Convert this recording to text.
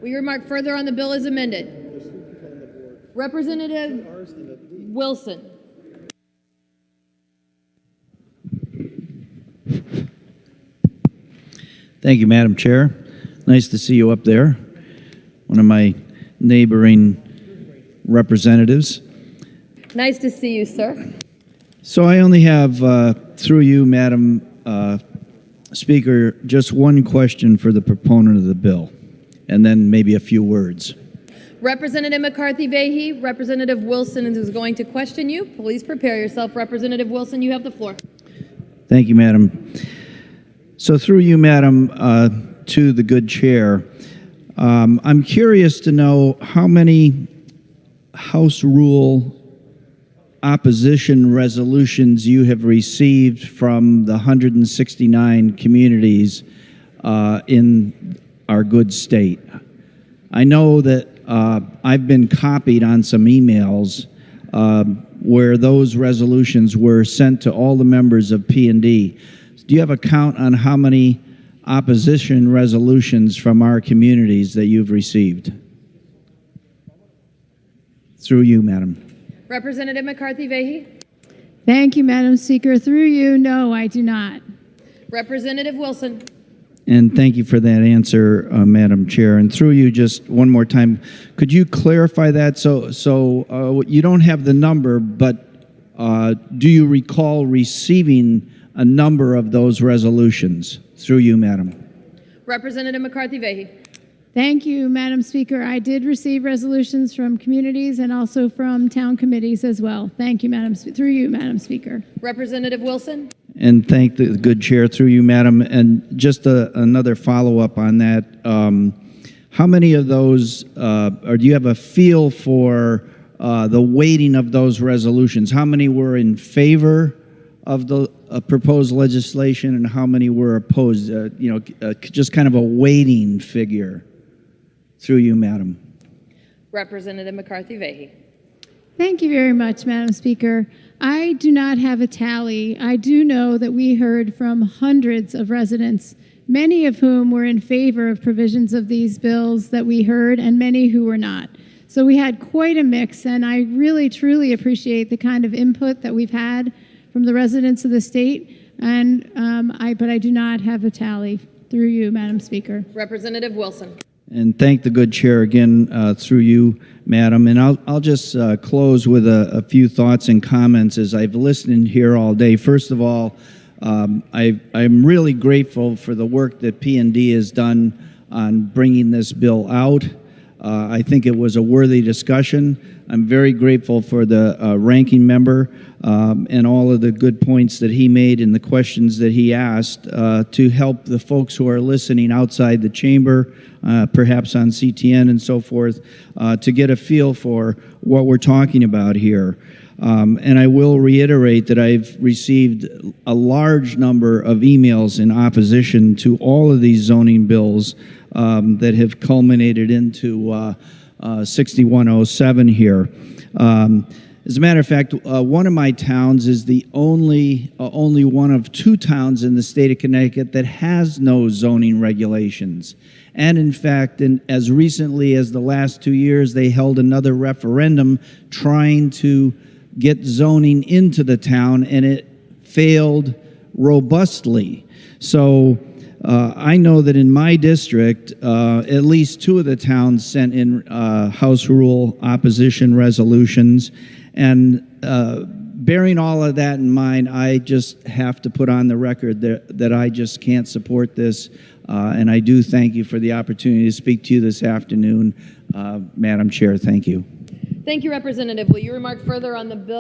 Will you remark further on the bill as amended? Representative Wilson. Thank you, Madam Chair. Nice to see you up there, one of my neighboring representatives. Nice to see you, sir. So I only have, through you, Madam Speaker, just one question for the proponent of the bill, and then maybe a few words. Representative McCarthy-Vahey, Representative Wilson is going to question you. Please prepare yourself. Representative Wilson, you have the floor. Thank you, Madam. So through you, Madam, to the good chair, I'm curious to know how many House Rule opposition resolutions you have received from the 169 communities in our good state. I know that I've been copied on some emails where those resolutions were sent to all the members of P&D. Do you have a count on how many opposition resolutions from our communities that you've received? Through you, Madam. Representative McCarthy-Vahey. Thank you, Madam Speaker. Through you, no, I do not. Representative Wilson. And thank you for that answer, Madam Chair. And through you, just one more time, could you clarify that? So you don't have the number, but do you recall receiving a number of those resolutions? Through you, Madam. Representative McCarthy-Vahey. Thank you, Madam Speaker. I did receive resolutions from communities and also from town committees as well. Thank you, through you, Madam Speaker. Representative Wilson. And thank the good chair, through you, Madam. And just another follow-up on that. How many of those, or do you have a feel for the weighting of those resolutions? How many were in favor of the proposed legislation and how many were opposed? Just kind of a weighting figure. Through you, Madam. Representative McCarthy-Vahey. Thank you very much, Madam Speaker. I do not have a tally. I do know that we heard from hundreds of residents, many of whom were in favor of provisions of these bills that we heard, and many who were not. So we had quite a mix, and I really, truly appreciate the kind of input that we've had from the residents of the state, and but I do not have a tally. Through you, Madam Speaker. Representative Wilson. And thank the good chair again, through you, Madam. And I'll just close with a few thoughts and comments as I've listened here all day. First of all, I'm really grateful for the work that P&D has done on bringing this bill out. I think it was a worthy discussion. I'm very grateful for the ranking member and all of the good points that he made and the questions that he asked to help the folks who are listening outside the chamber, perhaps on CTN and so forth, to get a feel for what we're talking about here. And I will reiterate that I've received a large number of emails in opposition to all of these zoning bills that have culminated into 6107 here. As a matter of fact, one of my towns is the only one of two towns in the state of Connecticut that has no zoning regulations. And in fact, as recently as the last 2 years, they held another referendum trying to get zoning into the town, and it failed robustly. So I know that in my district, at least two of the towns sent in House Rule opposition resolutions. And bearing all of that in mind, I just have to put on the record that I just can't support this. And I do thank you for the opportunity to speak to you this afternoon. Madam Chair, thank you. Thank you, Representative. Will you remark further on the bill?